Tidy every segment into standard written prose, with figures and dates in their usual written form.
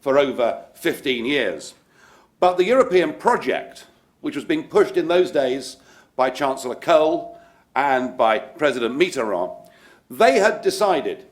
for over 15 years. But the European project, which was being pushed in those days by Chancellor Kohl and by President Mitterrand, they had decided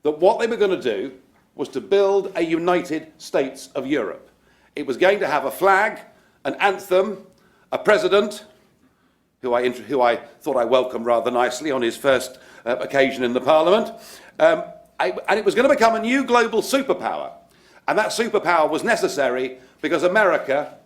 that what they were going to do was to build a United States of Europe. It was going to have a flag, an anthem, a president, who I thought I welcomed rather nicely on his first occasion in the Parliament, and it was going to become a new global superpower. And that superpower was necessary because America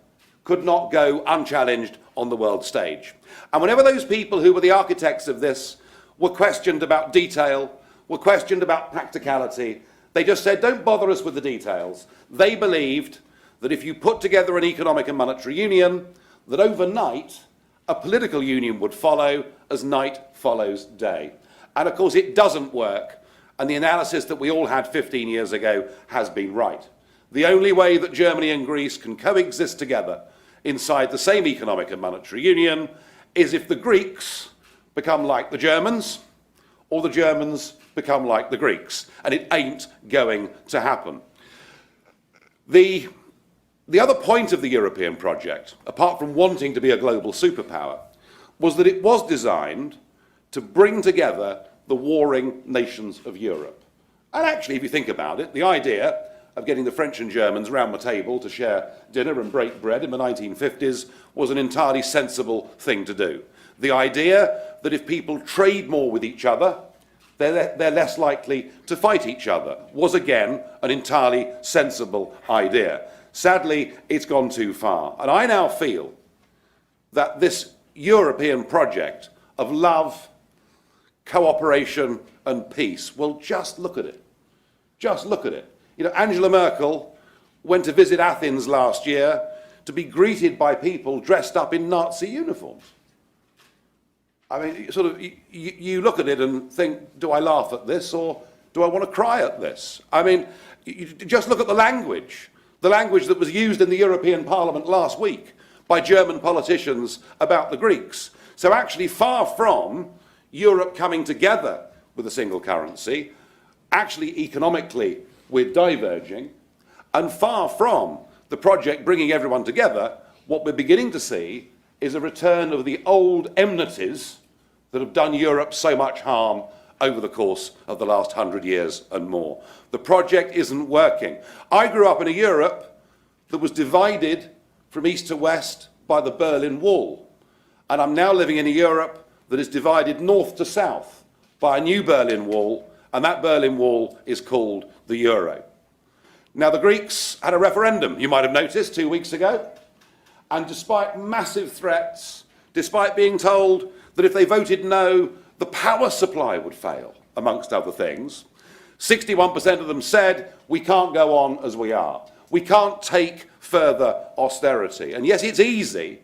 could not go unchallenged on the world stage. And whenever those people who were the architects of this were questioned about detail, were questioned about practicality, they just said, don't bother us with the details. They believed that if you put together an economic and monetary union, that overnight a political union would follow as night follows day. And of course it doesn't work, and the analysis that we all had 15 years ago has been right. The only way that Germany and Greece can coexist together inside the same economic and monetary union is if the Greeks become like the Germans, or the Germans become like the Greeks, and it ain't going to happen. The other point of the European project, apart from wanting to be a global superpower, was that it was designed to bring together the warring nations of Europe. And actually, if you think about it, the idea of getting the French and Germans round the table to share dinner and break bread in the 1950s was an entirely sensible thing to do. The idea that if people trade more with each other, they're less likely to fight each other was again an entirely sensible idea. Sadly, it's gone too far. And I now feel that this European project of love, cooperation and peace, well, just look at it. Just look at it. You know, Angela Merkel went to visit Athens last year to be greeted by people dressed up in Nazi uniforms. I mean, sort of, you look at it and think, do I laugh at this or do I want to cry at this? I mean, you just look at the language that was used in the European Parliament last week by German politicians about the Greeks. So actually, far from Europe coming together with a single currency, actually economically we're diverging, and far from the project bringing everyone together, what we're beginning to see is a return of the old enmities that have done Europe so much harm over the course of the last 100 years and more. The project isn't working. I grew up in a Europe that was divided from east to west by the Berlin Wall, and I'm now living in a Europe that is divided north to south by a new Berlin Wall, and that Berlin Wall is called the Euro. Now, the Greeks had a referendum, you might have noticed, 2 weeks ago, and despite massive threats, despite being told that if they voted no, the power supply would fail, amongst other things, 61% of them said, we can't go on as we are. We can't take further austerity. And yes, it's easy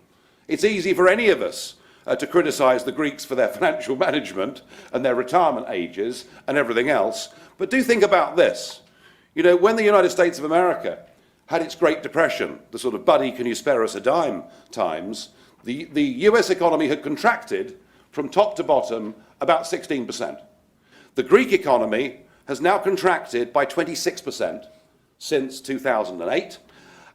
for any of us to criticise the Greeks for their financial management and their retirement ages and everything else. But do think about this. You know, when the United States of America had its Great Depression, the sort of buddy, can you spare us a dime times, the US economy had contracted from top to bottom about 16%. The Greek economy has now contracted by 26% since 2008.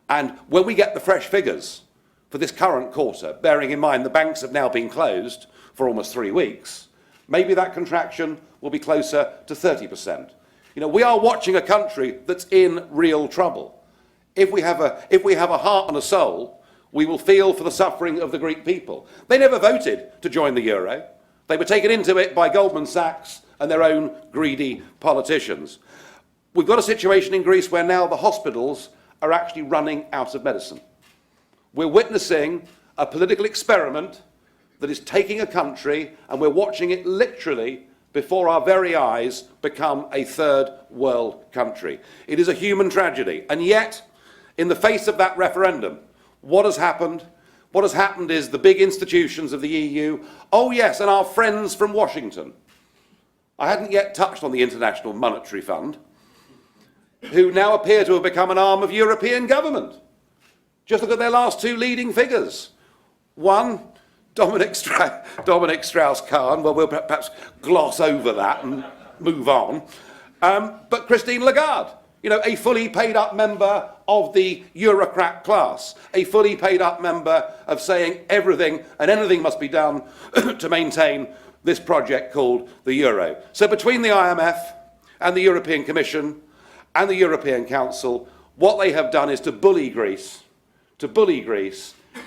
And when we get the fresh figures for this current quarter, bearing in mind the banks have now been closed for almost 3 weeks, maybe that contraction will be closer to 30%. You know, we are watching a country that's in real trouble. If we have a heart and a soul, we will feel for the suffering of the Greek people. They never voted to join the euro. They were taken into it by Goldman Sachs and their own greedy politicians. We've got a situation in Greece where now the hospitals are actually running out of medicine. We're witnessing a political experiment that is taking a country, and we're watching it literally before our very eyes become a third world country. It is a human tragedy. And yet, in the face of that referendum, what has happened? What has happened is the big institutions of the EU, oh yes, and our friends from Washington. I hadn't yet touched on the International Monetary Fund, who now appear to have become an arm of European government. Just look at their last two leading figures. One, Dominic Strauss-Kahn, well, we'll perhaps gloss over that and move on. But Christine Lagarde, You know, a fully paid up member of the Eurocrat class, a fully paid up member of saying everything and anything must be done to maintain this project called the euro. So between the IMF and the European Commission and the European Council, what they have done is to bully Greece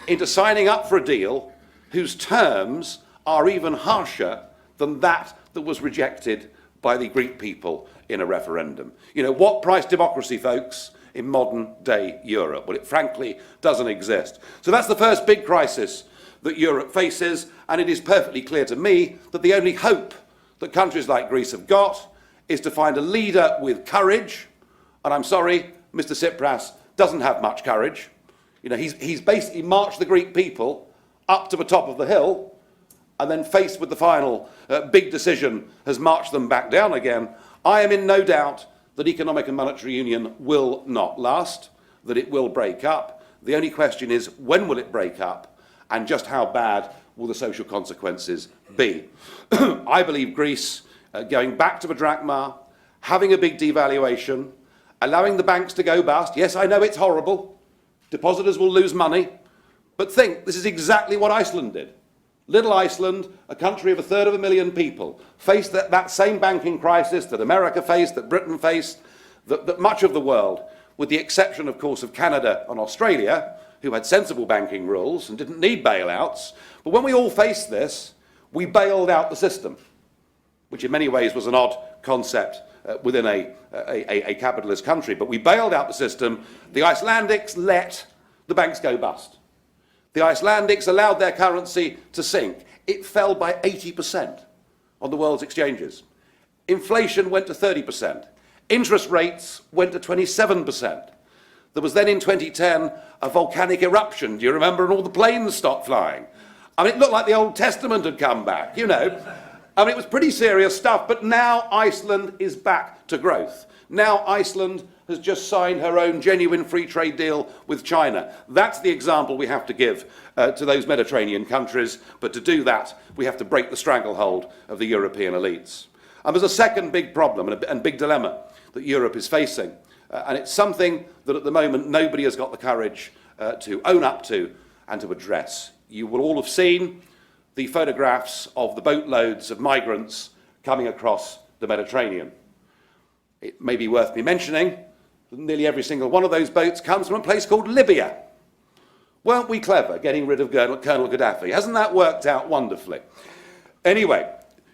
into signing up for a deal whose terms are even harsher than that was rejected by the Greek people in a referendum. You know, what price democracy, folks, in modern day Europe? Well, it frankly doesn't exist. So that's the first big crisis that Europe faces, and it is perfectly clear to me that the only hope that countries like Greece have got is to find a leader with courage, and I'm sorry, Mr. Tsipras doesn't have much courage. You know, he's basically marched the Greek people up to the top of the hill, and then faced with the final big decision has marched them back down again. I am in no doubt that economic and monetary union will not last, that it will break up. The only question is, when will it break up, and just how bad will the social consequences be? I believe Greece going back to the drachma, having a big devaluation, allowing the banks to go bust. Yes, I know it's horrible. Depositors will lose money. But think, this is exactly what Iceland did. Little Iceland, a country of 250,000 people, faced that same banking crisis that America faced, that Britain faced, that much of the world, with the exception, of course, of Canada and Australia, who had sensible banking rules and didn't need bailouts. But when we all faced this, we bailed out the system, which in many ways was an odd concept within a capitalist country. But we bailed out the system. The Icelandics let the banks go bust. The Icelandics allowed their currency to sink. It fell by 80% on the world's exchanges. Inflation went to 30%. Interest rates went to 27%. There was then in 2010 a volcanic eruption, do you remember, and all the planes stopped flying. I mean, it looked like the Old Testament had come back, you know. I mean, it was pretty serious stuff, but now Iceland is back to growth. Now Iceland has just signed her own genuine free trade deal with China. That's the example we have to give to those Mediterranean countries, but to do that, we have to break the stranglehold of the European elites. And there's a second big problem and big dilemma that Europe is facing, and it's something that at the moment nobody has got the courage to own up to and to address. You will all have seen the photographs of the boatloads of migrants coming across the Mediterranean. It may be worth me mentioning that nearly every single one of those boats comes from a place called Libya. Weren't we clever getting rid of Colonel Gaddafi? Hasn't that worked out wonderfully? Anyway,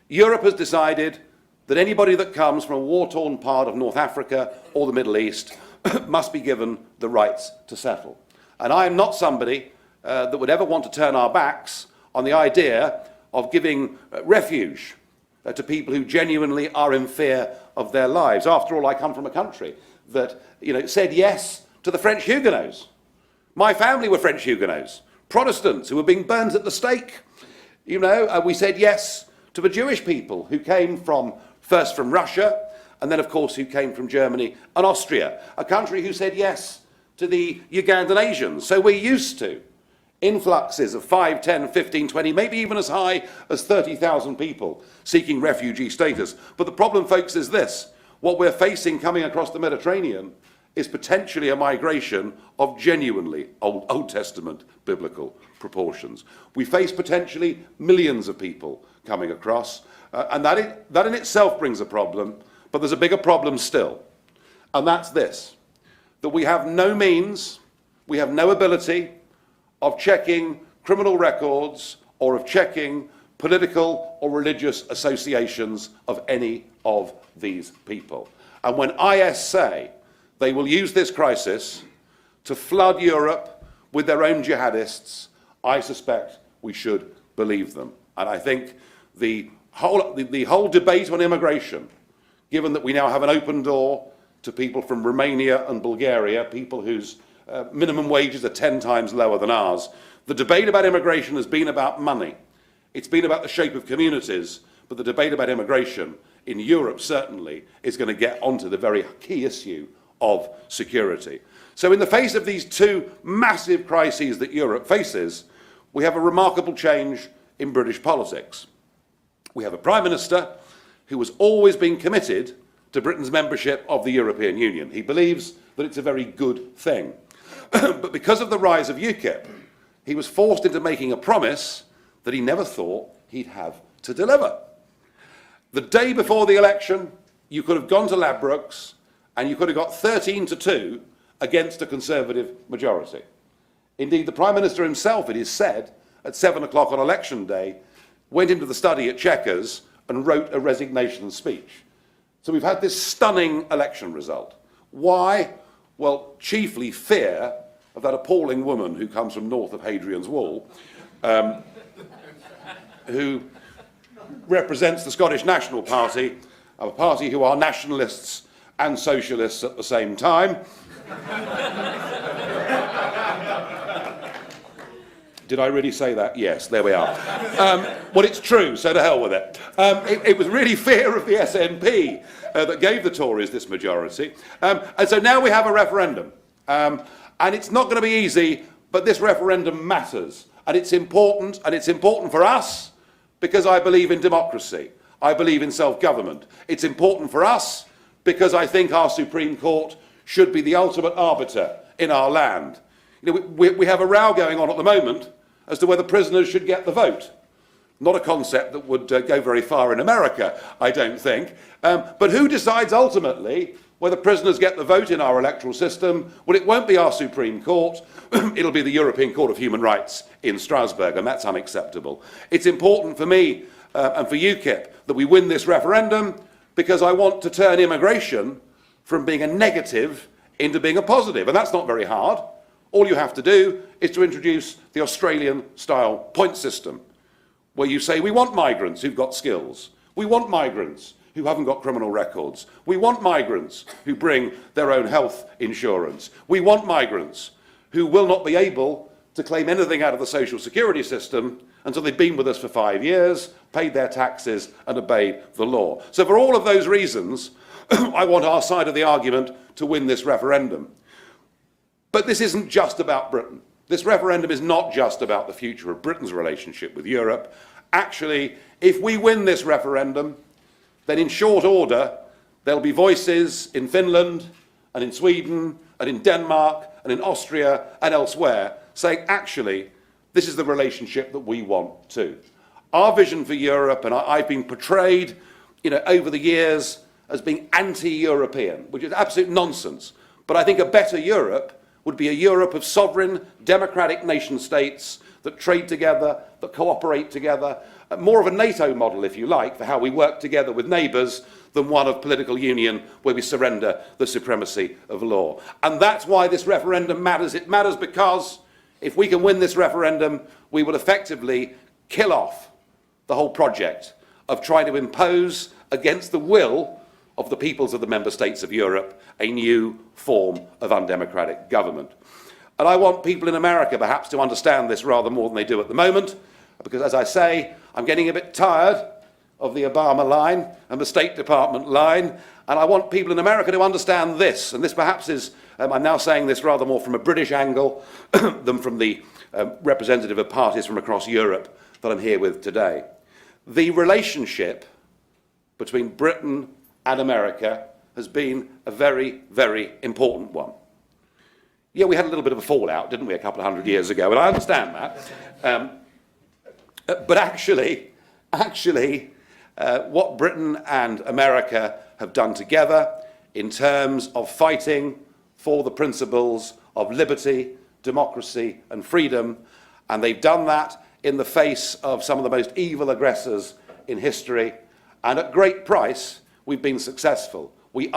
Europe has decided that anybody that comes from a war-torn part of North Africa or the Middle East must be given the rights to settle. And I am not somebody that would ever want to turn our backs on the idea of giving refuge to people who genuinely are in fear of their lives. After all, I come from a country that, you know, said yes to the French Huguenots. My family were French Huguenots, Protestants who were being burnt at the stake. You know, we said yes to the Jewish people who came first from Russia, and then, of course, who came from Germany and Austria, a country who said yes to the Ugandan Asians. So we're used to influxes of 5, 10, 15, 20, maybe even as high as 30,000 people seeking refugee status. But the problem, folks, is this. What we're facing coming across the Mediterranean is potentially a migration of genuinely Old Testament biblical proportions. We face potentially millions of people coming across, and that in itself brings a problem, but there's a bigger problem still, and that's this, that we have no means, we have no ability of checking criminal records or of checking political or religious associations of any of these people. And when IS say they will use this crisis to flood Europe with their own jihadists, I suspect we should believe them. And I think the whole debate on immigration, given that we now have an open door to people from Romania and Bulgaria, people whose minimum wages are 10 times lower than ours. The debate about immigration has been about money. It's been about the shape of communities, but the debate about immigration in Europe certainly is going to get onto the very key issue of security. So in the face of these two massive crises that Europe faces, we have a remarkable change in British politics. We have a Prime Minister who has always been committed to Britain's membership of the European Union. He believes that it's a very good thing. But because of the rise of UKIP, he was forced into making a promise that he never thought he'd have to deliver. The day before the election, you could have gone to Ladbrokes and you could have got 13-2 against a Conservative majority. Indeed, the Prime Minister himself, it is said, at 7 o'clock on election day, went into the study at Chequers and wrote a resignation speech. So we've had this stunning election result. Why? Well, chiefly fear of that appalling woman who comes from north of Hadrian's Wall, who represents the Scottish National Party, a party who are nationalists and socialists at the same time. Did I really say that? Yes, there we are. Well, it's true, so to hell with it. It was really fear of the SNP that gave the Tories this majority. And so now we have a referendum. And it's not going to be easy, but this referendum matters. And it's important for us because I believe in democracy. I believe in self-government. It's important for us because I think our Supreme Court should be the ultimate arbiter in our land. You know, we have a row going on at the moment as to whether prisoners should get the vote. Not a concept that would go very far in America, I don't think. But who decides ultimately whether prisoners get the vote in our electoral system? Well, it won't be our Supreme Court. It'll be the European Court of Human Rights in Strasbourg, and that's unacceptable. It's important for me and for UKIP that we win this referendum because I want to turn immigration from being a negative into being a positive, and that's not very hard. All you have to do is to introduce the Australian-style point system, where you say, we want migrants who've got skills. We want migrants who haven't got criminal records. We want migrants who bring their own health insurance. We want migrants who will not be able to claim anything out of the social security system until they've been with us for 5 years, paid their taxes and obeyed the law. So for all of those reasons, I want our side of the argument to win this referendum. But this isn't just about Britain. This referendum is not just about the future of Britain's relationship with Europe. Actually, if we win this referendum, then in short order, there'll be voices in Finland and in Sweden and in Denmark and in Austria and elsewhere saying, actually, this is the relationship that we want too. Our vision for Europe, and I've been portrayed, over the years as being anti-European, which is absolute nonsense. But I think a better Europe would be a Europe of sovereign, democratic nation states that trade together, that cooperate together, more of a NATO model, if you like, for how we work together with neighbours than one of political union where we surrender the supremacy of law. And that's why this referendum matters. It matters because if we can win this referendum, we will effectively kill off the whole project of trying to impose against the will of the peoples of the member states of Europe a new form of undemocratic government. And I want people in America perhaps to understand this rather more than they do at the moment, because as I say, I'm getting a bit tired of the Obama line and the State Department line, and I want people in America to understand this, and this perhaps is, I'm now saying this rather more from a British angle than from the representative of parties from across Europe that I'm here with today. The relationship between Britain and America has been a very, very important one. Yeah, we had a little bit of a fallout, didn't we, a couple of 100 years ago, and I understand that. But actually, what Britain and America have done together in terms of fighting for the principles of liberty, democracy and freedom, and they've done that in the face of some of the most evil aggressors in history, and at great price, we've been successful. We are